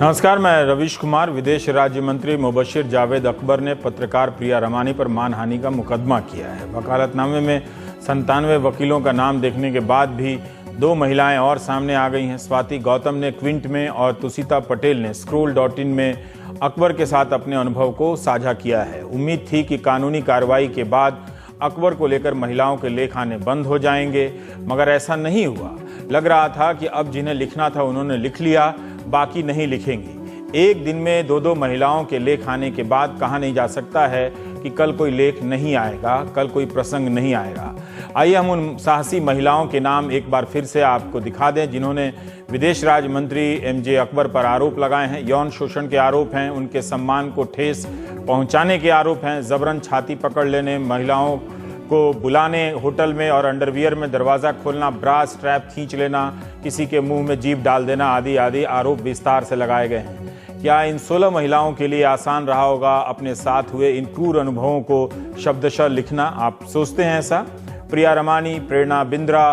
नमस्कार, मैं रवीश कुमार। विदेश राज्य मंत्री मुबशिर जावेद अकबर ने पत्रकार प्रिया रमानी पर मानहानि का मुकदमा किया है। वकालतनामे में 97 वकीलों का नाम देखने के बाद भी 2 महिलाएं और सामने आ गई हैं। स्वाति गौतम ने क्विंट में और तुषिता पटेल ने scroll.in में अकबर के साथ अपने अनुभव को साझा किया है। उम्मीद थी कि कानूनी कार्रवाई के बाद अकबर को लेकर महिलाओं के लेख आने बंद हो जाएंगे, मगर ऐसा नहीं हुआ। लग रहा था कि अब जिन्हें लिखना था उन्होंने लिख लिया, बाकी नहीं लिखेंगी। एक दिन में 2-2 महिलाओं के लेख आने के बाद कहा नहीं जा सकता है कि कल कोई लेख नहीं आएगा, कल कोई प्रसंग नहीं आएगा। आइए हम उन साहसी महिलाओं के नाम एक बार फिर से आपको दिखा दें जिन्होंने विदेश राज्य मंत्री एमजे अकबर पर आरोप लगाए हैं। यौन शोषण के आरोप हैं, उनके सम्मान को ठेस पहुंचाने के आरोप हैं, जबरन छाती पकड़ लेने, महिलाओं को बुलाने होटल में और अंडरवियर में दरवाज़ा खोलना, ब्रा स्ट्रैप खींच लेना, किसी के मुंह में जीभ डाल देना आदि आदि आरोप विस्तार से लगाए गए हैं। क्या इन 16 महिलाओं के लिए आसान रहा होगा अपने साथ हुए इन क्रूर अनुभवों को शब्दशः लिखना? आप सोचते हैं ऐसा? प्रिया रमानी, प्रेरणा बिंद्रा,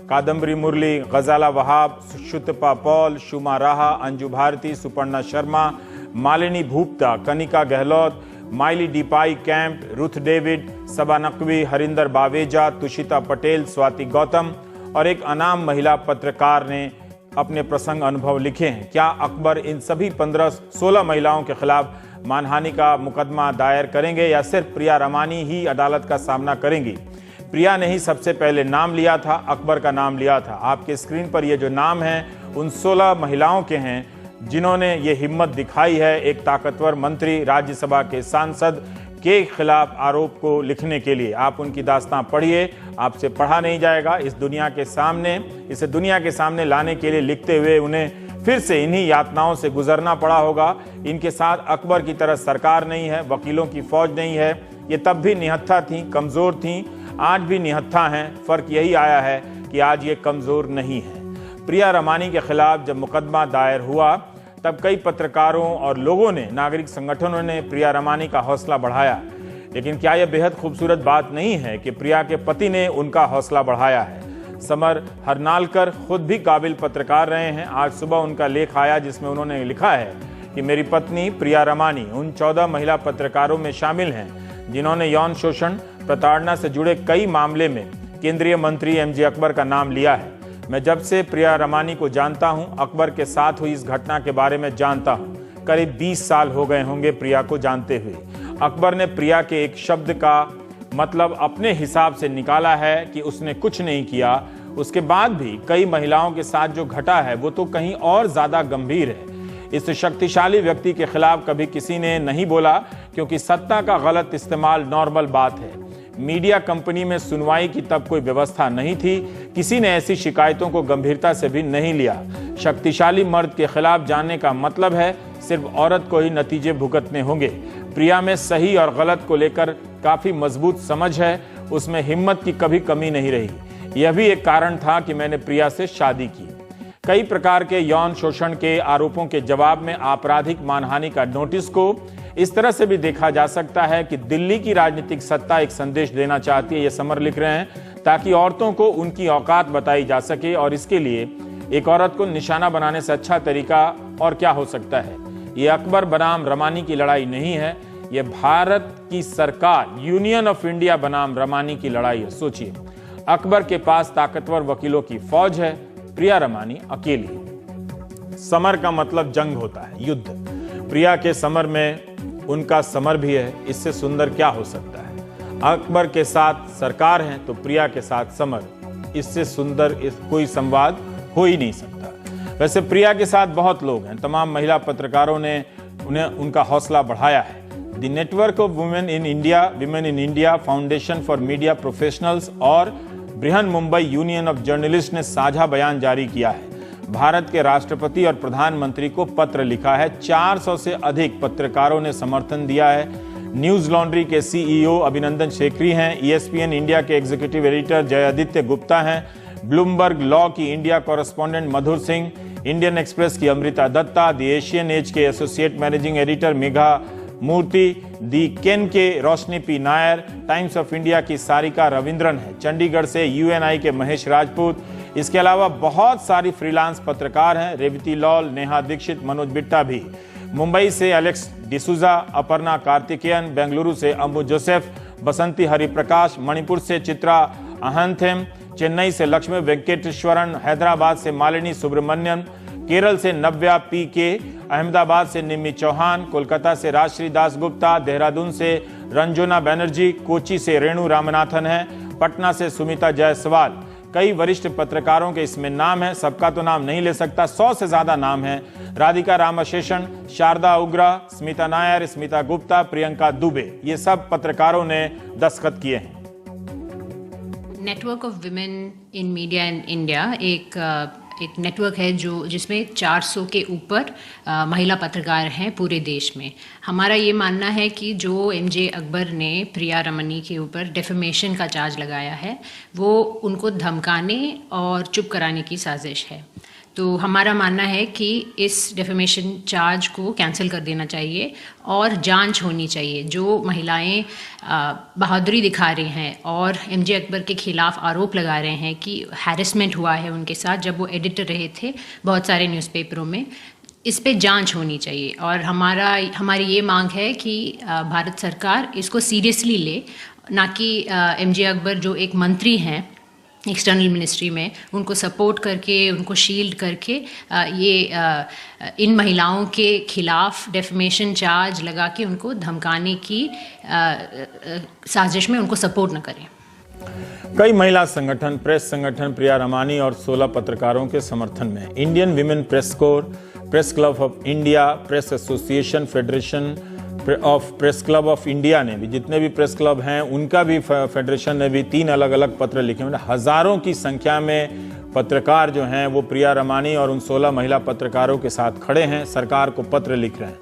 कादम्बरी मुरली, गजाला वहाब, शुतपा पॉल, शुमा राहा, अंजू भारती, सुपर्णा शर्मा, मालिनी भूपता, कनिका गहलोत, माइली डीपाई कैंप, रुथ डेविड, सबा नकवी, हरिंदर बावेजा, तुषिता पटेल, स्वाति गौतम और एक अनाम महिला पत्रकार ने अपने प्रसंग अनुभव लिखे हैं। क्या अकबर इन सभी 15-16 महिलाओं के खिलाफ मानहानि का मुकदमा दायर करेंगे या सिर्फ प्रिया रमानी ही अदालत का सामना करेंगी? प्रिया ने ही सबसे पहले नाम लिया था, अकबर का नाम लिया था। आपके स्क्रीन पर ये जो नाम हैं उन 16 महिलाओं के हैं जिन्होंने ये हिम्मत दिखाई है एक ताकतवर मंत्री, राज्यसभा के सांसद के खिलाफ आरोप को लिखने के लिए। आप उनकी दास्तां पढ़िए, आपसे पढ़ा नहीं जाएगा। इसे दुनिया के सामने लाने के लिए लिखते हुए उन्हें फिर से इन्हीं यातनाओं से गुजरना पड़ा होगा। इनके साथ अकबर की तरह सरकार नहीं है, वकीलों की फौज नहीं है। ये तब भी निहत्था थीं, कमजोर थीं, आज भी निहत्था हैं। फर्क यही आया है कि आज ये कमजोर नहीं है। प्रिया रमानी के खिलाफ जब मुकदमा दायर हुआ तब कई पत्रकारों और लोगों ने, नागरिक संगठनों ने प्रिया रमानी का हौसला बढ़ाया। लेकिन क्या यह बेहद खूबसूरत बात नहीं है कि प्रिया के पति ने उनका हौसला बढ़ाया है? समर हरनालकर खुद भी काबिल पत्रकार रहे हैं। आज सुबह उनका लेख आया जिसमें उन्होंने लिखा है कि मेरी पत्नी प्रिया रमानी उन 14 महिला पत्रकारों में शामिल हैं जिन्होंने यौन शोषण, प्रताड़ना से जुड़े कई मामले में केंद्रीय मंत्री एमजे अकबर का नाम लिया है। मैं जब से प्रिया रमानी को जानता हूं, अकबर के साथ हुई इस घटना के बारे में जानता हूं। करीब 20 साल हो गए होंगे प्रिया को जानते हुए। अकबर ने प्रिया के एक शब्द का मतलब अपने हिसाब से निकाला है कि उसने कुछ नहीं किया। उसके बाद भी कई महिलाओं के साथ जो घटा है वो तो कहीं और ज्यादा गंभीर है। इस शक्तिशाली व्यक्ति के खिलाफ कभी किसी ने नहीं बोला क्योंकि सत्ता का गलत इस्तेमाल नॉर्मल बात है। मीडिया कंपनी में सुनवाई की तब कोई व्यवस्था नहीं थी, किसी ने ऐसी शिकायतों को गंभीरता से भी नहीं लिया। शक्तिशाली मर्द के खिलाफ जाने का मतलब है सिर्फ औरत को ही नतीजे भुगतने होंगे। प्रिया में सही और गलत को लेकर काफी मजबूत समझ है, उसमें हिम्मत की कभी कमी नहीं रही। यह भी एक कारण था कि मैंने प्रिया से शादी की। कई प्रकार के यौन शोषण के आरोपों के जवाब में आपराधिक मानहानि का नोटिस को इस तरह से भी देखा जा सकता है कि दिल्ली की राजनीतिक सत्ता एक संदेश देना चाहती है, ये समर लिख रहे हैं, ताकि औरतों को उनकी औकात बताई जा सके। और इसके लिए एक औरत को निशाना बनाने से अच्छा तरीका और क्या हो सकता है? ये अकबर बनाम रमानी की लड़ाई नहीं है, ये भारत की सरकार, यूनियन ऑफ इंडिया बनाम रमानी की लड़ाई है। सोचिए, अकबर के पास ताकतवर वकीलों की फौज है, प्रिया रमानी अकेली। समर का मतलब जंग होता है, युद्ध। प्रिया के समर में उनका समर भी है, इससे सुंदर क्या हो सकता है? अकबर के साथ सरकार है तो प्रिया के साथ समर, इससे सुंदर कोई संवाद हो ही नहीं सकता। वैसे प्रिया के साथ बहुत लोग हैं। तमाम महिला पत्रकारों ने उनका हौसला बढ़ाया है। The network of women in India, foundation for media professionals और Brihan Mumbai union of journalist ने साझा बयान जारी किया है। भारत के राष्ट्रपति और प्रधानमंत्री को पत्र लिखा है। 400 से अधिक पत्रकारों ने समर्थन दिया है। न्यूज लॉन्ड्री के सीईओ अभिनंदन शेखरी हैं, ESPN इंडिया के एग्जीक्यूटिव एडिटर जयादित्य गुप्ता हैं, ब्लूमबर्ग लॉ की India correspondent Madhur Singh, Indian Express की Amrita Dutta, the Asian Age के associate managing editor Megha Murthy, the Ken के Roshni P Nair, Times of India की सारिका रविंद्रन है, चंडीगढ़ से UNI के महेश राजपूत, इसके अलावा बहुत सारी फ्रीलांस पत्रकार हैं, रेवती लॉल, नेहा दीक्षित, मनोज बिट्टा भी। मुंबई से एलेक्स डिसूजा, अपर्णा कार्तिकेयन, बेंगलुरु से अम्बु जोसेफ, बसंती हरिप्रकाश, मणिपुर से चित्रा अहंथेम, चेन्नई से लक्ष्मी वेंकटेश्वरन, हैदराबाद से मालिनी सुब्रमण्यन, केरल से नव्या पी.के, अहमदाबाद से निम्मी चौहान, कोलकाता से राजश्री दासगुप्ता, देहरादून से रंजोना बनर्जी, कोची से रेणु रामनाथन है, पटना से सुमिता जायसवाल। कई वरिष्ठ पत्रकारों के इसमें नाम है, सबका तो नाम नहीं ले सकता, 100 से ज्यादा नाम है। राधिका रामाशेषन, शारदा उग्रा, स्मिता नायर, स्मिता गुप्ता, प्रियंका दुबे, ये सब पत्रकारों ने दस्तखत किए हैं। Network of women in media in India एक नेटवर्क है जिसमें 400 के ऊपर महिला पत्रकार हैं पूरे देश में। हमारा ये मानना है कि जो एमजे अकबर ने प्रिया रमनी के ऊपर डेफेमेशन का चार्ज लगाया है वो उनको धमकाने और चुप कराने की साजिश है। तो हमारा मानना है कि इस डेफेमेशन चार्ज को कैंसिल कर देना चाहिए और जांच होनी चाहिए। जो महिलाएं बहादुरी दिखा रही हैं और एमजे अकबर के खिलाफ आरोप लगा रहे हैं कि हैरेसमेंट हुआ है उनके साथ जब वो एडिटर रहे थे बहुत सारे न्यूज़पेपरों में, इस पे जांच होनी चाहिए। और हमारी ये मांग है कि भारत सरकार इसको सीरियसली ले, ना कि एमजे अकबर जो एक मंत्री हैं एक्सटर्नल मिनिस्ट्री में, उनको सपोर्ट करके, उनको शील्ड करके इन महिलाओं के खिलाफ डेफेमेशन चार्ज लगा के उनको धमकाने की साजिश में उनको सपोर्ट न करें। कई महिला संगठन, प्रेस संगठन प्रिया रमानी और 16 पत्रकारों के समर्थन में Indian women press core, press club of India, press association, federation of press club of India ने भी, जितने भी प्रेस क्लब हैं उनका भी फेडरेशन ने भी 3 अलग अलग पत्र लिखे हैं। हजारों की संख्या में पत्रकार जो हैं वो प्रिया रमानी और उन 16 महिला पत्रकारों के साथ खड़े हैं, सरकार को पत्र लिख रहे हैं।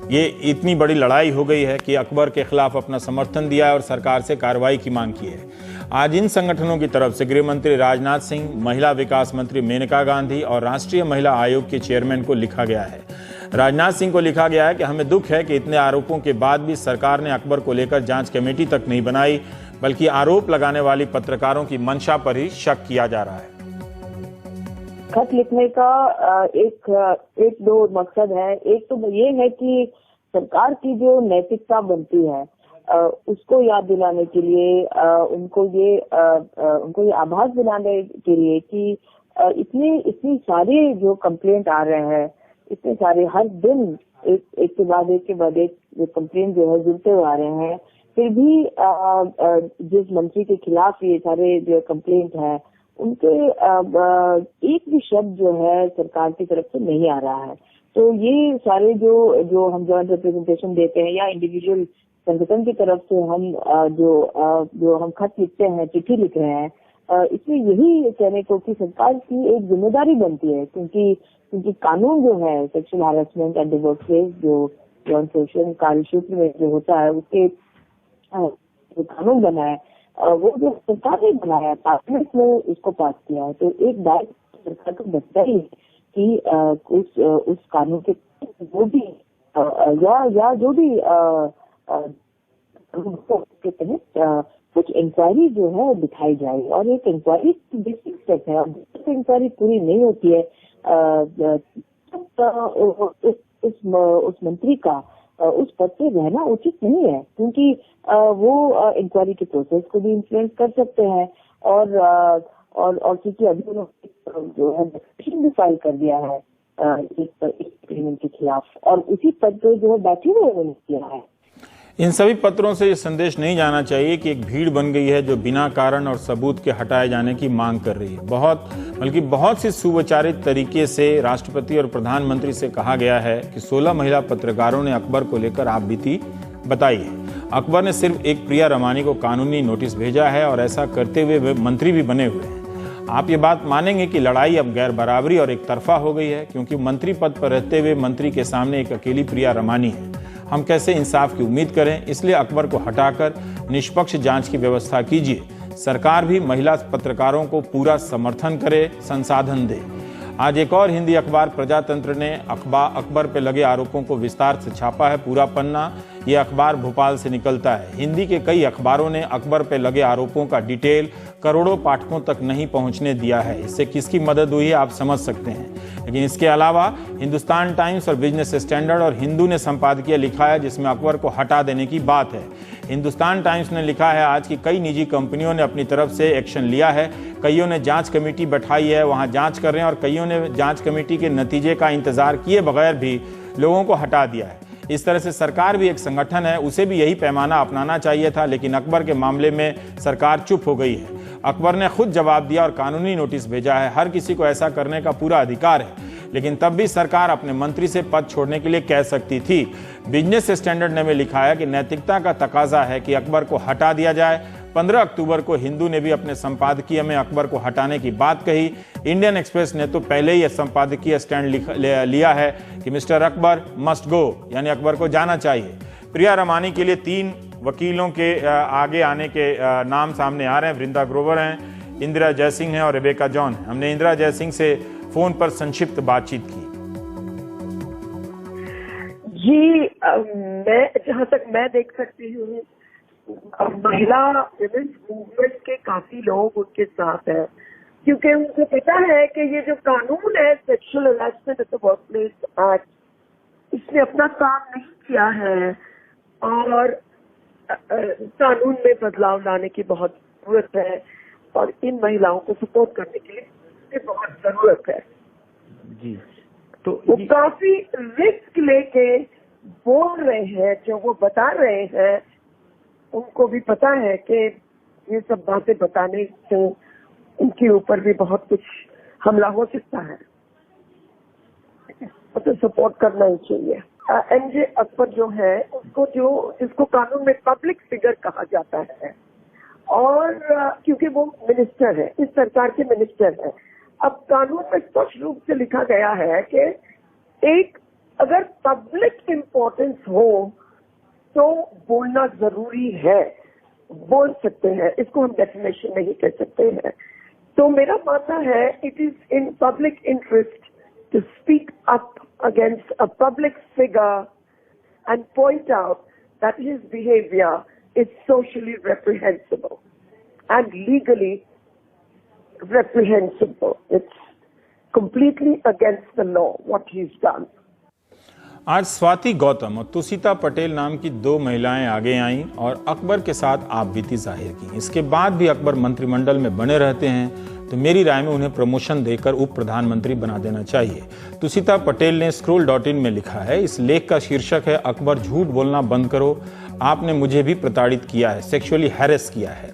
ये इतनी बड़ी लड़ाई हो गई है कि अकबर के खिलाफ अपना समर्थन दिया है और सरकार से कार्रवाई की मांग की है। आज इन संगठनों की तरफ से गृह मंत्री राजनाथ सिंह, महिला विकास मंत्री मेनका गांधी और राष्ट्रीय महिला आयोग के चेयरमैन को लिखा गया है। राजनाथ सिंह को लिखा गया है कि हमें दुख है कि इतने आरोपों के बाद भी सरकार ने अकबर को लेकर जांच कमेटी तक नहीं बनाई, बल्कि आरोप लगाने वाली पत्रकारों की मंशा पर ही शक किया जा रहा है। खत लिखने का एक दो मकसद है। एक तो ये है कि सरकार की जो नैतिकता बनती है उसको याद दिलाने के लिए, उनको ये आभास दिलाने के लिए कि इतनी सारी जो कंप्लेंट आ रहे हैं, इतने सारे हर दिन एक के बाद एक कंप्लेंट जो है जुड़ते हुए आ रहे हैं, फिर भी जिस मंत्री के खिलाफ ये सारे जो कंप्लेंट है उनके एक भी शब्द जो है सरकार की तरफ से नहीं आ रहा है। तो ये सारे जो हम जॉइंट रिप्रेजेंटेशन देते हैं या इंडिविजुअल संगठन की तरफ से हम जो हम खत लिखते हैं, चिट्ठी लिख रहे हैं, इसमें यही कहने को कि सरकार की एक जिम्मेदारी बनती है, क्योंकि कानून जो है sexual harassment and work place जो अनुशोषण कार्य क्षेत्र में जो होता है उसके जो कानून बना है वो जो सरकार ने बनाया, पार्लियामेंट में इसको पास किया है। तो एक दायित्व सरकार को बनता ही कि उस कानून के वो भी या जो भी के तहत कुछ इंक्वायरी जो है दिखाई जाए। और एक इंक्वायरी बेसिक स्टेप है, और इंक्वायरी पूरी नहीं होती है उस मंत्री का उस पद पे रहना उचित नहीं है, क्योंकि वो इंक्वायरी के प्रोसेस को भी इन्फ्लुएंस कर सकते हैं। और क्योंकि अभी उन्होंने जो है पिटीशन भी फाइल कर दिया है एक एग्रीमेंट के खिलाफ, और उसी पद पे जो है बैठे हुए उन्होंने किया है। इन सभी पत्रों से ये संदेश नहीं जाना चाहिए कि एक भीड़ बन गई है जो बिना कारण और सबूत के हटाए जाने की मांग कर रही है। बहुत सी सुविचारित तरीके से राष्ट्रपति और प्रधानमंत्री से कहा गया है कि 16 महिला पत्रकारों ने अकबर को लेकर आपबीती बताई है। अकबर ने सिर्फ एक प्रिया रमानी को कानूनी नोटिस भेजा है और ऐसा करते हुए वे मंत्री भी बने हुए हैं। आप ये बात मानेंगे कि लड़ाई अब गैर बराबरी और एक तरफा हो गई है, क्योंकि मंत्री पद पर रहते हुए मंत्री के सामने एक अकेली प्रिया रमानी है। हम कैसे इंसाफ की उम्मीद करें? इसलिए अकबर को हटाकर निष्पक्ष जांच की व्यवस्था कीजिए। सरकार भी महिला पत्रकारों को पूरा समर्थन करे, संसाधन दे। आज एक और हिंदी अखबार प्रजातंत्र ने अकबर पर लगे आरोपों को विस्तार से छापा है। पूरा पन्ना ये अखबार भोपाल से निकलता है। हिंदी के कई अखबारों ने अकबर पे लगे आरोपों का डिटेल करोड़ों पाठकों तक नहीं पहुंचने दिया है। इससे किसकी मदद हुई है आप समझ सकते हैं। लेकिन इसके अलावा हिंदुस्तान टाइम्स और बिजनेस स्टैंडर्ड और हिंदू ने संपादकीय लिखा है जिसमें अकबर को हटा देने की बात है। हिंदुस्तान टाइम्स ने लिखा है आज की कई निजी कंपनियों ने अपनी तरफ से एक्शन लिया है, कईयों ने जांच कमेटी बैठाई है, वहां जांच कर रहे हैं और कईयों ने जांच कमेटी के नतीजे का इंतजार किए बगैर भी लोगों को हटा दिया है। इस तरह से सरकार भी एक संगठन है, उसे भी यही पैमाना अपनाना चाहिए था, लेकिन अकबर के मामले में सरकार चुप हो गई है। अकबर ने खुद जवाब दिया और कानूनी नोटिस भेजा है। हर किसी को ऐसा करने का पूरा अधिकार है, लेकिन तब भी सरकार अपने मंत्री से पद छोड़ने के लिए कह सकती थी। बिजनेस स्टैंडर्ड ने भी लिखा है कि नैतिकता का तकाजा है कि अकबर को हटा दिया जाए। 15 अक्टूबर को हिंदू ने भी अपने संपादकीय में अकबर को हटाने की बात कही। इंडियन एक्सप्रेस ने तो पहले ही संपादकीय स्टैंड लिया है कि मिस्टर अकबर मस्ट गो, यानी अकबर को जाना चाहिए। प्रिया रमानी के लिए 3 वकीलों के आगे आने के नाम सामने आ रहे हैं। वृंदा ग्रोवर हैं, इंदिरा जयसिंह हैं और रेबेका जॉन हैं। हमने इंदिरा जयसिंह से फोन पर संक्षिप्त बातचीत की। जी, मैं जहाँ तक मैं देख सकती हूँ महिला विमेंस मूवमेंट के काफी लोग उनके साथ हैं, क्योंकि उनको पता है कि ये जो कानून है sexual harassment at the work place act, इसने अपना काम नहीं किया है और कानून में बदलाव लाने की बहुत जरूरत है और इन महिलाओं को सपोर्ट करने के लिए बहुत जरूरत है जी। तो वो काफी रिस्क लेके बोल रहे हैं, जो वो बता रहे हैं उनको भी पता है कि ये सब बातें बताने से उनके ऊपर भी बहुत कुछ हमला हो सकता है, तो सपोर्ट करना ही चाहिए। एमजे अकबर जो है उसको जिसको कानून में पब्लिक फिगर कहा जाता है और क्योंकि वो मिनिस्टर है, इस सरकार के मिनिस्टर है। अब कानून में स्पष्ट रूप से लिखा गया है कि एक अगर पब्लिक इम्पोर्टेंस हो तो बोलना जरूरी है, बोल सकते हैं, इसको हम डेफिनेशन नहीं कह सकते हैं। तो मेरा मानना है it is in public interest to speak up against a public figure and point out that his behaviour is socially reprehensible and legally reprehensible. It's completely against the law what he's done. आज स्वाति गौतम और तुषिता पटेल नाम की 2 महिलाएं आगे आईं और अकबर के साथ आपबीती जाहिर की। इसके बाद भी अकबर मंत्रिमंडल में बने रहते हैं, तो मेरी राय में उन्हें प्रमोशन देकर उप प्रधानमंत्री बना देना चाहिए। तुषिता पटेल ने scroll.in में लिखा है, इस लेख का शीर्षक है अकबर झूठ बोलना बंद करो, आपने मुझे भी प्रताड़ित किया है, सेक्सुअली हैरेस किया है,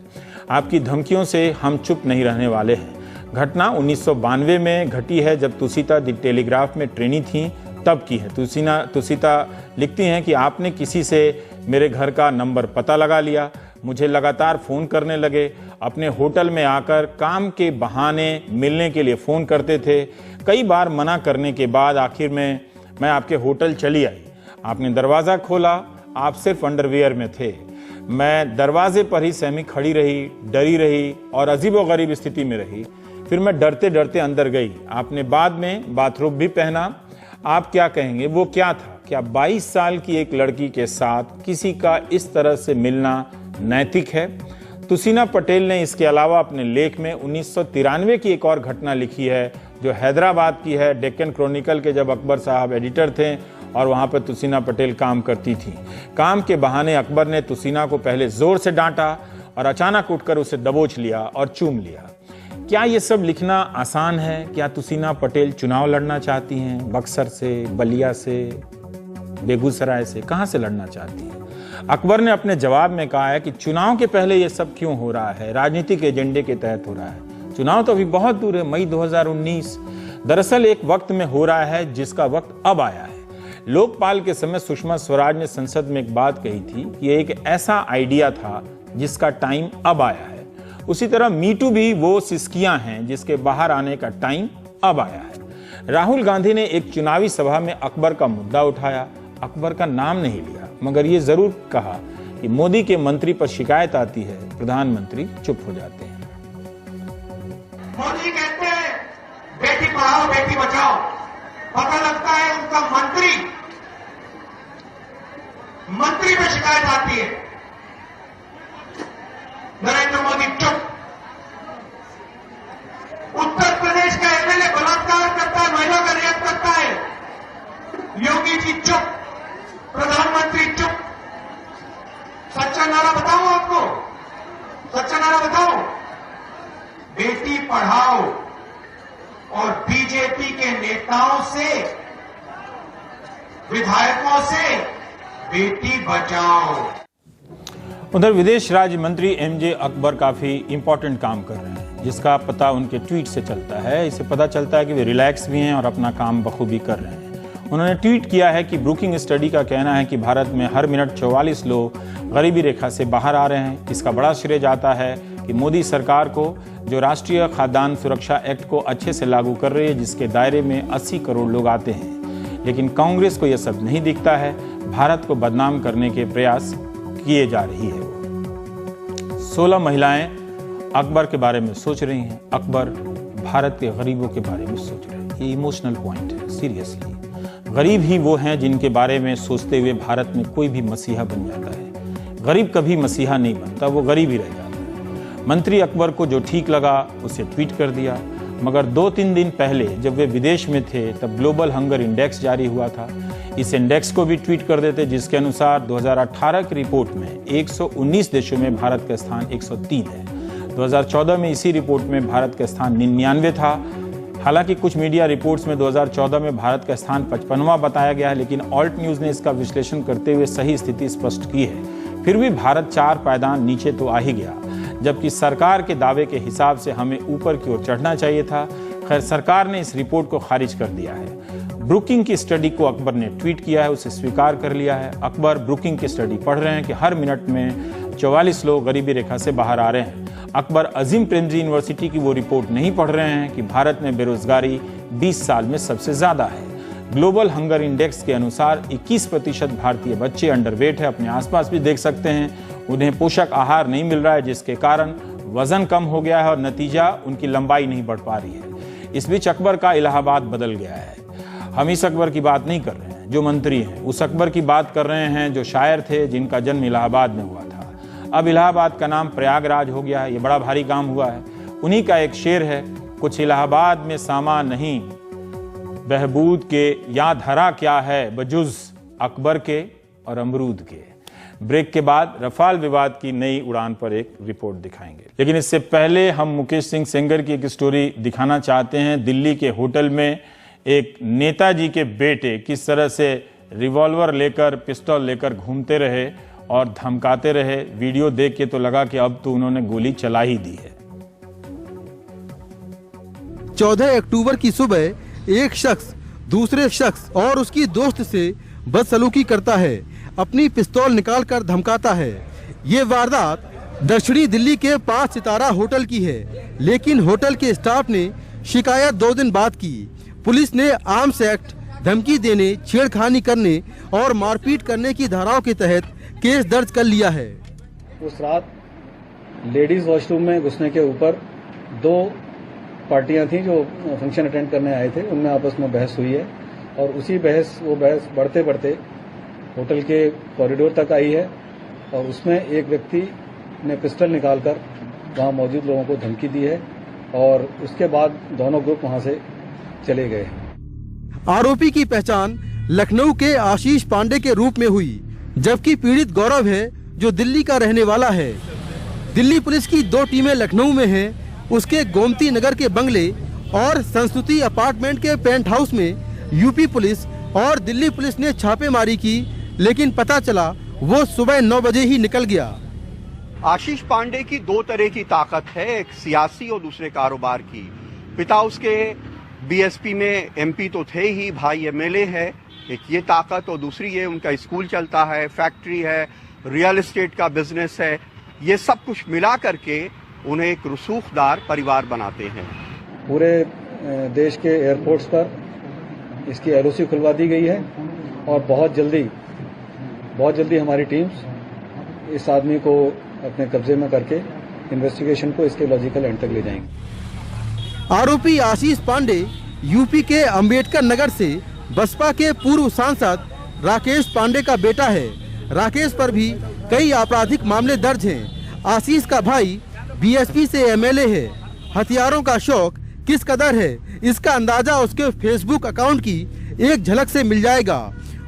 आपकी धमकियों से हम चुप नहीं रहने वाले हैं। घटना 1992 में घटी है जब तुषिता द टेलीग्राफ में ट्रेनी थी, तब की है। तुषिता लिखती हैं कि आपने किसी से मेरे घर का नंबर पता लगा लिया, मुझे लगातार फ़ोन करने लगे, अपने होटल में आकर काम के बहाने मिलने के लिए फ़ोन करते थे। कई बार मना करने के बाद आखिर में मैं आपके होटल चली आई, आपने दरवाज़ा खोला, आप सिर्फ अंडरवियर में थे। मैं दरवाजे पर ही सहमी खड़ी रही, डरी रही और अजीबोगरीब स्थिति में रही। फिर मैं डरते डरते अंदर गई, आपने बाद में बाथरूम भी पहना। आप क्या कहेंगे, वो क्या था? क्या 22 साल की एक लड़की के साथ किसी का इस तरह से मिलना नैतिक है? तुसीना पटेल ने इसके अलावा अपने लेख में 1993 की एक और घटना लिखी है जो हैदराबाद की है। डेक्कन क्रॉनिकल के जब अकबर साहब एडिटर थे और वहां पर तुसीना पटेल काम करती थी। काम के बहाने अकबर ने तुसीना को पहले जोर से डांटा और अचानक उठकर उसे दबोच लिया और चूम लिया। क्या ये सब लिखना आसान है? क्या तुसीना पटेल चुनाव लड़ना चाहती हैं? बक्सर से, बलिया से, बेगूसराय से, कहां से लड़ना चाहती हैं? अकबर ने अपने जवाब में कहा है कि चुनाव के पहले ये सब क्यों हो रहा है, राजनीतिक एजेंडे के तहत हो रहा है। चुनाव तो अभी बहुत दूर है, मई 2019। दरअसल एक वक्त में हो रहा है जिसका वक्त अब आया है। लोकपाल के समय सुषमा स्वराज ने संसद में एक बात कही थी कि ये एक ऐसा आइडिया था जिसका टाइम अब आया है। उसी तरह मीटू भी वो सिस्कियां हैं जिसके बाहर आने का टाइम अब आया है। राहुल गांधी ने एक चुनावी सभा में अकबर का मुद्दा उठाया, अकबर का नाम नहीं लिया, मगर ये जरूर कहा कि मोदी के मंत्री पर शिकायत आती है, प्रधानमंत्री चुप हो जाते हैं। मोदी कहते हैं बेटी पढ़ाओ बेटी बचाओ, पता लगता है उनका मंत्री मंत्री पे शिकायत आती है, नरेंद्र मोदी चुप। उत्तर प्रदेश का एमएलए बलात्कार करता है, महिला का रेप करता है, योगी जी चुप, प्रधानमंत्री चुप। सच्चा नारा बताऊं आपको, सच्चा नारा बताऊं, बेटी पढ़ाओ और बीजेपी के नेताओं से, विधायकों से बेटी बचाओ। उधर विदेश राज्य मंत्री एमजे अकबर काफी इंपॉर्टेंट काम कर रहे हैं, जिसका पता उनके ट्वीट से चलता है। इससे पता चलता है कि वे रिलैक्स भी हैं और अपना काम बखूबी कर रहे हैं। उन्होंने ट्वीट किया है कि ब्रुकिंग स्टडी का कहना है कि भारत में हर मिनट 44 लोग गरीबी रेखा से बाहर आ रहे हैं। इसका बड़ा श्रेय जाता है कि मोदी सरकार को, जो राष्ट्रीय खाद्यान्न सुरक्षा एक्ट को अच्छे से लागू कर रही है, जिसके दायरे में 80 करोड़ लोग आते हैं। लेकिन कांग्रेस को यह सब नहीं दिखता है। भारत को बदनाम करने के प्रयास किए जा रही है। 16 महिलाएं अकबर के बारे में सोच रही हैं। अकबर भारत के गरीबों के बारे में सोच रहे हैं। ये इमोशनल पॉइंट है। सीरियसली गरीब ही वो हैं जिनके बारे में सोचते हुए भारत में कोई भी मसीहा बन जाता है। गरीब कभी मसीहा नहीं बनता, वो गरीब ही रह जाता है। मंत्री अकबर को जो ठीक लगा उसे ट्वीट कर दिया, मगर 2-3 दिन पहले जब वे विदेश में थे तब ग्लोबल हंगर इंडेक्स जारी हुआ था। इस इंडेक्स को भी ट्वीट कर देते, जिसके अनुसार 2018 की रिपोर्ट में 119 देशों में भारत का स्थान 103 है। 2014 में इसी रिपोर्ट में भारत का स्थान 99 था। हालांकि कुछ मीडिया रिपोर्ट्स में 2014 में भारत का स्थान 55वां बताया गया है, लेकिन ऑल्ट न्यूज ने इसका विश्लेषण करते हुए सही स्थिति स्पष्ट की है। फिर भी भारत 4 पायदान नीचे तो आ ही गया, जबकि सरकार के दावे के हिसाब से हमें ऊपर की ओर चढ़ना चाहिए था। खैर, सरकार ने इस रिपोर्ट को खारिज कर दिया है। ब्रुकिंग की स्टडी को अकबर ने ट्वीट किया है, उसे स्वीकार कर लिया है। अकबर ब्रुकिंग की स्टडी पढ़ रहे हैं कि हर मिनट में 44 लोग गरीबी रेखा से बाहर आ रहे हैं। अकबर अजीम प्रेमजी यूनिवर्सिटी की वो रिपोर्ट नहीं पढ़ रहे हैं कि भारत में बेरोजगारी 20 साल में सबसे ज्यादा है। ग्लोबल हंगर इंडेक्स के अनुसार 21% भारतीय बच्चे अंडरवेट है। अपने आसपास भी देख सकते हैं, उन्हें पोषक आहार नहीं मिल रहा है, जिसके कारण वजन कम हो गया है और नतीजा उनकी लंबाई नहीं बढ़ पा रही है। इस बीच अकबर का इलाहाबाद बदल गया है। हम इस अकबर की बात नहीं कर रहे हैं जो मंत्री हैं, उस अकबर की बात कर रहे हैं जो शायर थे, जिनका जन्म इलाहाबाद में हुआ था। अब इलाहाबाद का नाम प्रयागराज हो गया है। ये बड़ा भारी काम हुआ है। उन्हीं का एक शेर है, कुछ इलाहाबाद में सामा नहीं बहबूद के, या धरा क्या है बजुज अकबर के और अमरूद के। ब्रेक के बाद रफाल विवाद की नई उड़ान पर एक रिपोर्ट दिखाएंगे, लेकिन इससे पहले हम मुकेश सिंह सेंगर की एक स्टोरी दिखाना चाहते हैं। दिल्ली के होटल में एक नेताजी के बेटे किस तरह से रिवॉल्वर लेकर, पिस्तौल लेकर घूमते रहे और धमकाते रहे। वीडियो देख के तो लगा कि अब तो उन्होंने गोली चला ही दी है। 14 अक्टूबर की सुबह एक शख्स दूसरे शख्स और उसकी दोस्त से बदसलूकी करता है, अपनी पिस्तौल निकालकर धमकाता है। ये वारदात दक्षिणी दिल्ली के 5 सितारा होटल की है, लेकिन होटल के स्टाफ ने शिकायत 2 दिन बाद की। पुलिस ने आर्म्स एक्ट, धमकी देने, छेड़खानी करने और मारपीट करने की धाराओं के तहत केस दर्ज कर लिया है। उस रात लेडीज वॉशरूम में घुसने के ऊपर 2 पार्टियां थीं जो फंक्शन अटेंड करने आए थे, उनमें आपस में बहस हुई है और उसी बहस बढ़ते बढ़ते होटल के कॉरिडोर तक आई है और उसमें एक व्यक्ति ने पिस्टल निकालकर वहां मौजूद लोगों को धमकी दी है और उसके बाद दोनों ग्रुप वहां से चले गए। आरोपी की पहचान लखनऊ के आशीष पांडे के रूप में हुई, जबकि पीड़ित गौरव है जो दिल्ली का रहने वाला है। दिल्ली पुलिस की 2 टीमें लखनऊ में हैं, उसके गोमती नगर के बंगले और संस्कृति अपार्टमेंट के पेंट हाउस में यूपी पुलिस और दिल्ली पुलिस ने छापेमारी की, लेकिन पता चला वो सुबह 9 बजे ही निकल गया। आशीष पांडे की 2 तरह की ताकत है, एक सियासी और दूसरे कारोबार की। पिता उसके बीएसपी में एमपी तो थे ही, भाई एमएलए है। एक ये ताकत और दूसरी ये उनका स्कूल चलता है, फैक्ट्री है, रियल एस्टेट का बिजनेस है। ये सब कुछ मिला करके उन्हें एक रसूखदार परिवार बनाते हैं। पूरे देश के एयरपोर्ट्स पर इसकी एलओसी खुलवा दी गई है और बहुत जल्दी हमारी टीम्स इस आदमी को अपने कब्जे में करके इन्वेस्टिगेशन को इसके लॉजिकल एंड तक ले जाएंगे। आरोपी आशीष पांडे यूपी के अंबेडकर नगर से बसपा के पूर्व सांसद राकेश पांडे का बेटा है। राकेश पर भी कई आपराधिक मामले दर्ज हैं। आशीष का भाई बीएसपी से एमएलए है। हथियारों का शौक किस कदर है, इसका अंदाजा उसके फेसबुक अकाउंट की एक झलक से मिल जाएगा।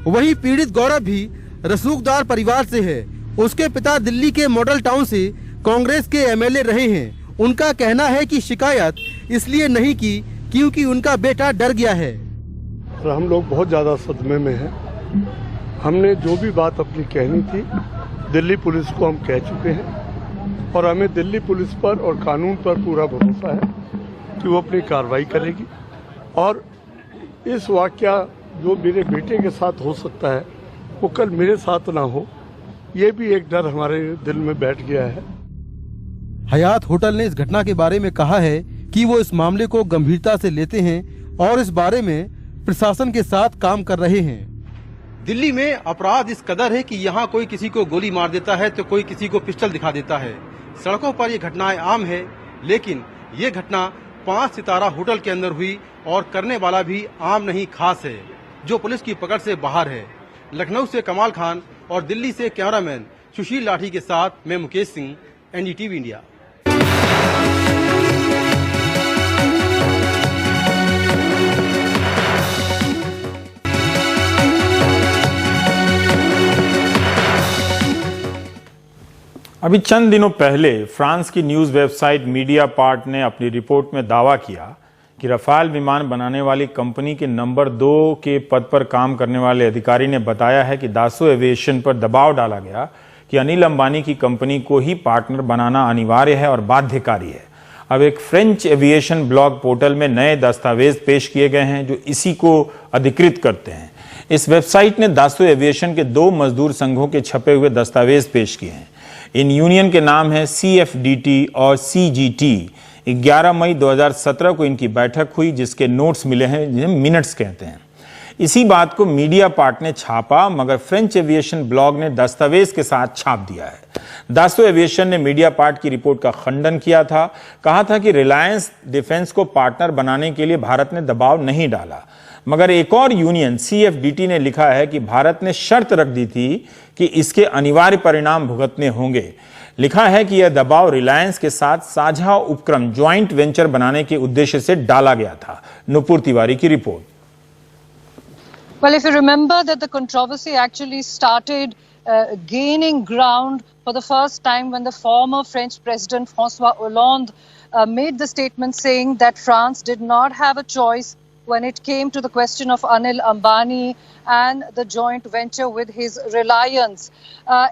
वहीं पीड़ित गौरव भी रसूखदार परिवार से है। उसके पिता दिल्ली के मॉडल टाउन से कांग्रेस के एमएलए रहे हैं। उनका कहना है कि शिकायत इसलिए नहीं की क्योंकि उनका बेटा डर गया है। और हम लोग बहुत ज़्यादा सदमे में हैं। हमने जो भी बात अपनी कहनी थी दिल्ली पुलिस को हम कह चुके हैं और हमें दिल्ली पुलिस पर और कानून पर पूरा भरोसा है कि वो अपनी कार्रवाई करेगी। और इस वाकया जो मेरे बेटे के साथ हो सकता है वो कल मेरे साथ ना हो, ये भी एक डर हमारे दिल में बैठ गया है। हयात होटल ने इस घटना के बारे में कहा है कि वो इस मामले को गंभीरता से लेते हैं और इस बारे में प्रशासन के साथ काम कर रहे हैं। दिल्ली में अपराध इस कदर है कि यहाँ कोई किसी को गोली मार देता है तो कोई किसी को पिस्टल दिखा देता है। सड़कों पर ये घटनाएं आम है, लेकिन ये घटना 5 सितारा होटल के अंदर हुई और करने वाला भी आम नहीं खास है, जो पुलिस की पकड़ से बाहर है। लखनऊ से कमाल खान और दिल्ली से कैमरामैन सुशील लाठी के साथ मैं मुकेश सिंह, एनडीटीवी इंडिया। अभी चंद दिनों पहले फ्रांस की न्यूज वेबसाइट मीडिया पार्ट ने अपनी रिपोर्ट में दावा किया कि रफाल विमान बनाने वाली कंपनी के नंबर 2 के पद पर काम करने वाले अधिकारी ने बताया है कि दासो एविएशन पर दबाव डाला गया कि अनिल अंबानी की कंपनी को ही पार्टनर बनाना अनिवार्य है और बाध्यकारी है। अब एक फ्रेंच एविएशन ब्लॉग पोर्टल में नए दस्तावेज पेश किए गए हैं जो इसी को अधिकृत करते हैं। इस वेबसाइट ने दासो एविएशन के 2 मजदूर संघों के छपे हुए दस्तावेज पेश किए हैं। इन यूनियन के नाम है CFDT और CGT। 11 मई 2017 को इनकी बैठक हुई जिसके नोट्स मिले हैं, जिन्हें मिनट्स कहते हैं। इसी बात को मीडिया पार्ट ने छापा, मगर फ्रेंच एविएशन ब्लॉग ने दस्तावेज के साथ छाप दिया है। दासो एविएशन ने मीडिया पार्ट की रिपोर्ट का खंडन किया था, कहा था कि रिलायंस डिफेंस को पार्टनर बनाने के लिए भारत ने दबाव नहीं डाला। मगर एक और यूनियन CFDT ने लिखा है कि भारत ने शर्त रख दी थी कि इसके अनिवार्य परिणाम भुगतने होंगे। लिखा है कि यह दबाव रिलायंस के साथ साझा उपक्रम ज्वाइंट वेंचर बनाने के उद्देश्य से डाला गया था। नुपुर तिवारी की report. Well, if you remember that the controversy actually started gaining ground for the first time when the former French President François Hollande made the statement saying that France did not have a choice when it came to the question of Anil Ambani and the joint venture with his Reliance.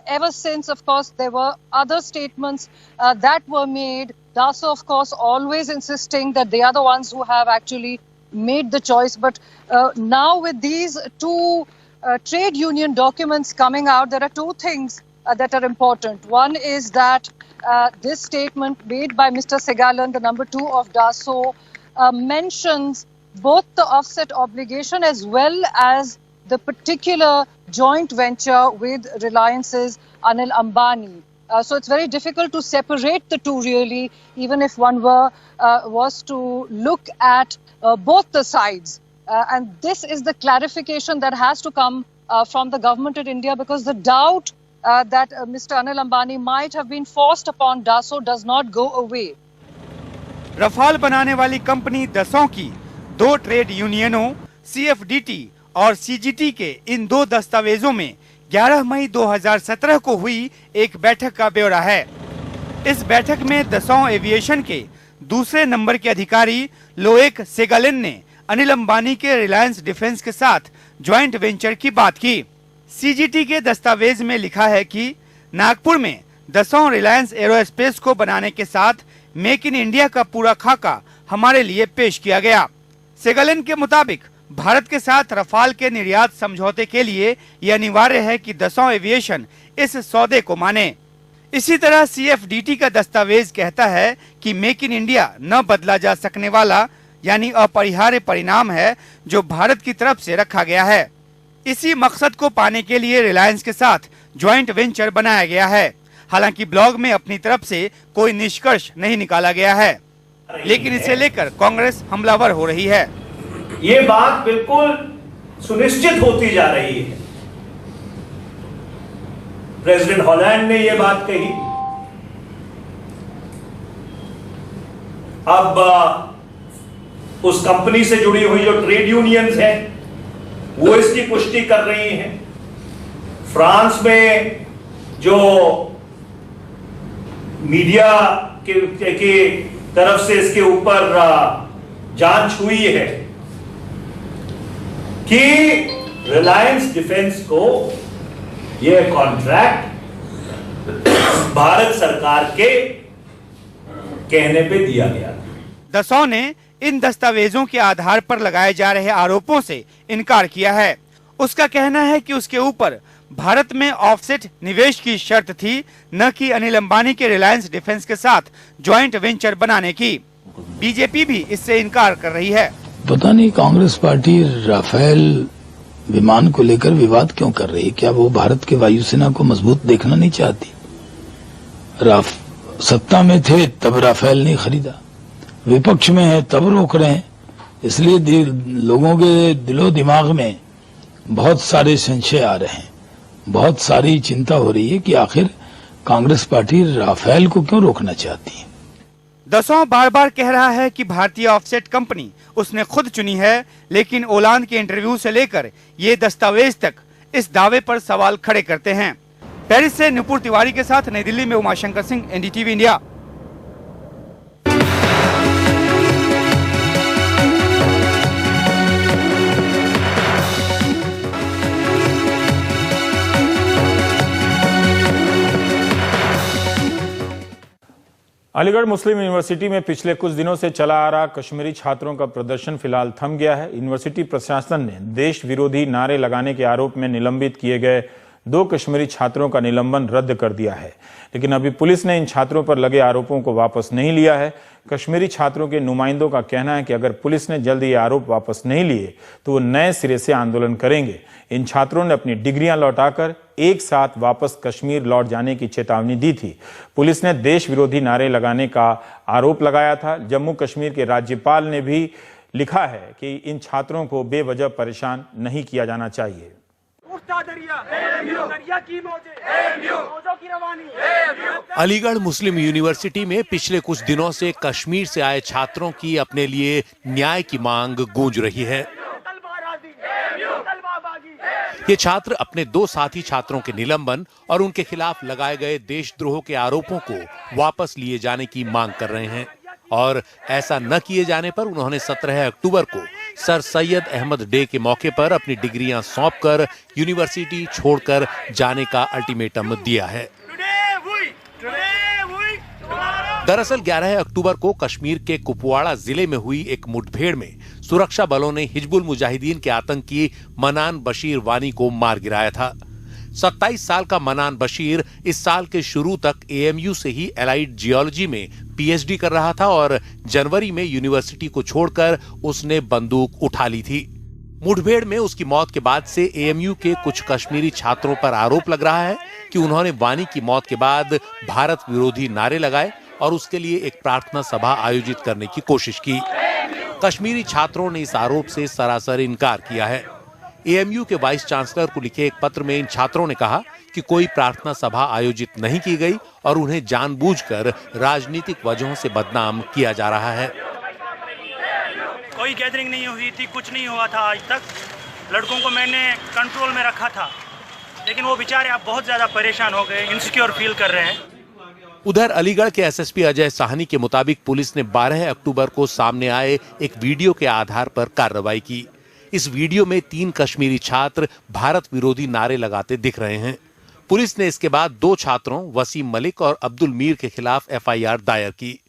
Ever since, of course, there were other statements that were made. Daso, of course, always insisting that they are the ones who have actually made the choice. But now with these 2 trade union documents coming out, there are 2 things that are important. One is that this statement made by Mr. Segalan, the number 2 of Daso, mentions both the offset obligation as well as the particular joint venture with Reliance's Anil Ambani. So it's very difficult to separate the 2 really, even if one was to look at both the sides. And this is the clarification that has to come from the government of India, because the doubt that Mr. Anil Ambani might have been forced upon Daso does not go away. Rafale बनाने वाली company दसों की 2 trade यूनियनों CFDT और CGT के इन 2 दस्तावेजों में 11 मई 2017 को हुई एक बैठक का ब्यौरा है। इस बैठक में दसों एविएशन के दूसरे नंबर के अधिकारी लोएक सेगालेन ने अनिल अंबानी के रिलायंस डिफेंस के साथ ज्वाइंट वेंचर की बात की। CGT के दस्तावेज में लिखा है कि नागपुर में दसों रिलायंस एरोस्पेस को बनाने के साथ मेक इन इंडिया का पूरा खाका हमारे लिए पेश किया गया। सेगालेन के मुताबिक भारत के साथ रफाल के निर्यात समझौते के लिए यह अनिवार्य है कि दसों एविएशन इस सौदे को माने। इसी तरह CFDT का दस्तावेज कहता है कि मेक इन इंडिया न बदला जा सकने वाला यानी अपरिहार्य परिणाम है जो भारत की तरफ से रखा गया है। इसी मकसद को पाने के लिए रिलायंस के साथ ज्वाइंट वेंचर बनाया गया है। हालांकि ब्लॉग में अपनी तरफ से कोई निष्कर्ष नहीं निकाला गया है, लेकिन इसे लेकर कांग्रेस हमलावर हो रही है। ये बात बिल्कुल सुनिश्चित होती जा रही है प्रेसिडेंट हॉलैंड ने यह बात कही। अब उस कंपनी से जुड़ी हुई जो ट्रेड यूनियंस हैं वो इसकी पुष्टि कर रही हैं। फ्रांस में जो मीडिया के तरफ से इसके ऊपर जांच हुई है कि रिलायंस डिफेंस को यह कॉन्ट्रैक्ट भारत सरकार के कहने पे दिया गया। दसों ने इन दस्तावेजों के आधार पर लगाए जा रहे आरोपों से इनकार किया है। उसका कहना है कि उसके ऊपर भारत में ऑफसेट निवेश की शर्त थी, न कि अनिल अंबानी के रिलायंस डिफेंस के साथ ज्वाइंट वेंचर बनाने की। बीजेपी भी इससे इनकार कर रही है। पता नहीं कांग्रेस पार्टी राफेल विमान को लेकर विवाद क्यों कर रही है? क्या वो भारत के वायुसेना को मजबूत देखना नहीं चाहती? सत्ता में थे तब राफेल नहीं खरीदा, विपक्ष में है तब रोक रहे हैं। इसलिए लोगों के दिलो दिमाग में बहुत सारे संशय आ रहे हैं, बहुत सारी चिंता हो रही है कि आखिर कांग्रेस पार्टी राफेल को क्यों रोकना चाहती है। दसों बार बार कह रहा है कि भारतीय ऑफसेट कंपनी उसने खुद चुनी है, लेकिन ओलांद के इंटरव्यू से लेकर ये दस्तावेज तक इस दावे पर सवाल खड़े करते हैं। पेरिस से नुपुर तिवारी के साथ नई दिल्ली में उमाशंकर सिंह, एनडीटीवी इंडिया। अलीगढ़ मुस्लिम यूनिवर्सिटी में पिछले कुछ दिनों से चला आ रहा कश्मीरी छात्रों का प्रदर्शन फिलहाल थम गया है। यूनिवर्सिटी प्रशासन ने देश विरोधी नारे लगाने के आरोप में निलंबित किए गए 2 कश्मीरी छात्रों का निलंबन रद्द कर दिया है, लेकिन अभी पुलिस ने इन छात्रों पर लगे आरोपों को वापस नहीं लिया है। कश्मीरी छात्रों के नुमाइंदों का कहना है कि अगर पुलिस ने जल्द ये आरोप वापस नहीं लिए तो वो नए सिरे से आंदोलन करेंगे। इन छात्रों ने अपनी डिग्रियां लौटाकर एक साथ वापस कश्मीर लौट जाने की चेतावनी दी थी। पुलिस ने देश विरोधी नारे लगाने का आरोप लगाया था। जम्मू कश्मीर के राज्यपाल ने भी लिखा है कि इन छात्रों को बेवजह परेशान नहीं किया जाना चाहिए। अलीगढ़ मुस्लिम यूनिवर्सिटी में पिछले कुछ दिनों से कश्मीर से आए छात्रों की अपने लिए न्याय की मांग गूंज रही है। ये छात्र अपने 2 साथी छात्रों के निलंबन और उनके खिलाफ लगाए गए देशद्रोह के आरोपों को वापस लिए जाने की मांग कर रहे हैं, और ऐसा न किए जाने पर उन्होंने 17 अक्टूबर को सर सैयद अहमद डे के मौके पर अपनी डिग्रियां सौंपकर यूनिवर्सिटी छोड़कर जाने का अल्टीमेटम दिया है। दरअसल 11 अक्टूबर को कश्मीर के कुपवाड़ा जिले में हुई एक मुठभेड़ में सुरक्षा बलों ने हिजबुल मुजाहिदीन के आतंकी मनान बशीर वानी को मार गिराया था। 27 साल का मनान बशीर इस साल के शुरू तक एएमयू से ही एलाइड जियोलॉजी में पीएचडी कर रहा था और जनवरी में यूनिवर्सिटी को छोड़कर उसने बंदूक उठा ली थी। मुठभेड़ में उसकी मौत के बाद से एएमयू के कुछ कश्मीरी छात्रों पर आरोप लग रहा है कि उन्होंने वानी की मौत के बाद भारत विरोधी नारे लगाए और उसके लिए एक प्रार्थना सभा आयोजित करने की कोशिश की। कश्मीरी छात्रों ने इस आरोप से सरासर इनकार किया है। एएमयू के वाइस चांसलर को लिखे एक पत्र में इन छात्रों ने कहा कि कोई प्रार्थना सभा आयोजित नहीं की गई और उन्हें जानबूझकर राजनीतिक वजहों से बदनाम किया जा रहा है। कोई गैदरिंग नहीं हुई थी, कुछ नहीं हुआ था आज तक। लड़कों को मैंने कंट्रोल में रखा था, लेकिन वो बेचारे अब बहुत ज्यादा परेशान हो गए, इनसिक्योर फील कर रहे हैं। उधर अलीगढ़ के एसएसपी अजय साहनी के मुताबिक पुलिस ने 12 अक्टूबर को सामने आए एक वीडियो के आधार पर कार्रवाई की। इस वीडियो में 3 कश्मीरी छात्र भारत विरोधी नारे लगाते दिख रहे हैं। पुलिस ने इसके बाद 2 छात्रों वसीम मलिक और अब्दुल मीर के खिलाफ एफआईआर दायर की।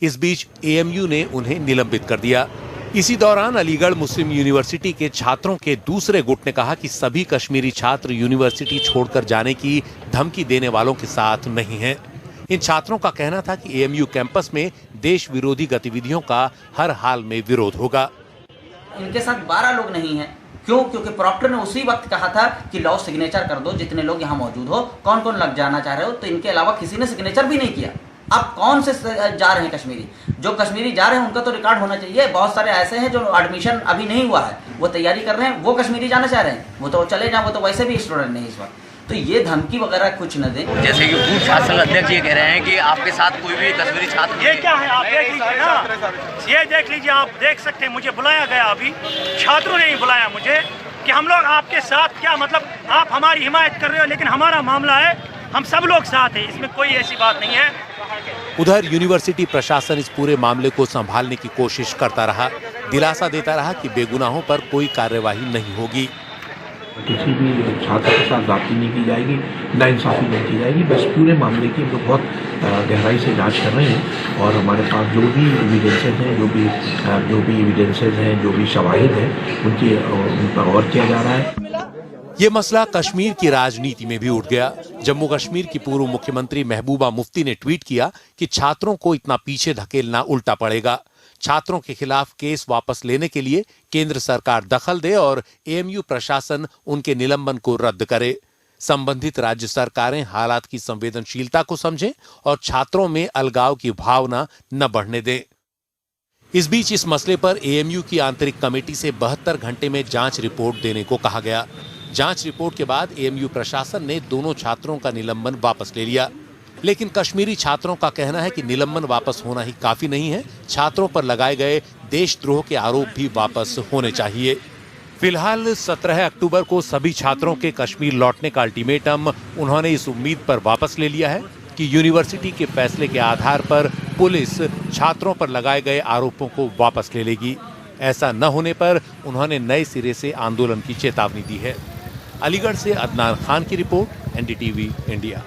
इस बीच एएमयू ने उन्हें निलंबित कर दिया। इसी दौरान अलीगढ़ मुस्लिम यूनिवर्सिटी के छात्रों के दूसरे गुट ने कहा कि सभी कश्मीरी छात्र यूनिवर्सिटी छोड़कर जाने की धमकी देने वालों के साथ नहीं हैं। इन छात्रों का कहना था कि एएमयू कैंपस में देश विरोधी गतिविधियों का हर हाल में विरोध होगा। इनके साथ 12 लोग नहीं हैं। क्यों? क्योंकि प्रॉक्टर ने उसी वक्त कहा था कि लाओ सिग्नेचर कर दो, जितने लोग यहाँ मौजूद हो, कौन कौन लग जाना चाह रहे हो। तो इनके अलावा किसी ने सिग्नेचर भी नहीं किया। अब कौन से जा रहे हैं कश्मीरी? जो कश्मीरी जा रहे हैं उनका तो रिकॉर्ड होना चाहिए। बहुत सारे ऐसे हैं जो एडमिशन अभी नहीं हुआ है, वो तैयारी कर रहे हैं, वो कश्मीरी जाना चाह रहे हैं, वो तो चले जाए, वो तो वैसे भी स्टूडेंट नहीं इस वक्त। तो ये धमकी वगैरह कुछ न दें। जैसे कि पूर्व छात्र संघ अध्यक्ष ये कह रहे हैं कि आपके साथ कोई भी कश्मीरी छात्र, ये क्या है आप देख लीजिए ना, ये देख लीजिए, आप देख सकते हैं। मुझे बुलाया गया, अभी छात्रों ने ही बुलाया मुझे कि हम लोग आपके साथ, क्या मतलब आप हमारी हिमायत कर रहे हो, लेकिन हमारा मामला है, हम सब लोग साथ हैं, इसमें कोई ऐसी बात नहीं है। उधर यूनिवर्सिटी प्रशासन इस पूरे मामले को संभालने की कोशिश करता रहा, दिलासा देता रहा कि बेगुनाहों पर कोई कार्यवाही नहीं होगी। किसी भी छात्र के साथ जाति नहीं की जाएगी, नाइंसाफी नहीं की जाएगी। बस पूरे मामले की हम लोग बहुत गहराई से जांच कर रहे हैं और हमारे पास जो भी एविडेंसेज हैं, जो भी शवाहिद हैं, उन पर गौर किया जा रहा है। ये मसला कश्मीर की राजनीति में भी उठ गया। जम्मू कश्मीर की पूर्व मुख्यमंत्री महबूबा मुफ्ती ने ट्वीट किया कि छात्रों को इतना पीछे धकेलना उल्टा पड़ेगा। छात्रों के खिलाफ केस वापस लेने के लिए केंद्र सरकार दखल दे और एएमयू प्रशासन उनके निलंबन को रद्द करे। संबंधित राज्य सरकारें हालात की संवेदनशीलता को समझें और छात्रों में अलगाव की भावना न बढ़ने दें। इस बीच इस मसले पर एएमयू की आंतरिक कमेटी से 72 घंटे में जांच रिपोर्ट देने को कहा गया। जांच रिपोर्ट के बाद एएमयू प्रशासन ने दोनों छात्रों का निलंबन वापस ले लिया, लेकिन कश्मीरी छात्रों का कहना है कि निलंबन वापस होना ही काफी नहीं है, छात्रों पर लगाए गए देशद्रोह के आरोप भी वापस होने चाहिए। फिलहाल 17 अक्टूबर को सभी छात्रों के कश्मीर लौटने का अल्टीमेटम उन्होंने इस उम्मीद पर वापस ले लिया है कि यूनिवर्सिटी के फैसले के आधार पर पुलिस छात्रों पर लगाए गए आरोपों को वापस ले लेगी। ऐसा न होने पर उन्होंने नए सिरे से आंदोलन की चेतावनी दी है। अलीगढ़ से अदनान खान की रिपोर्ट, एनडीटीवी इंडिया।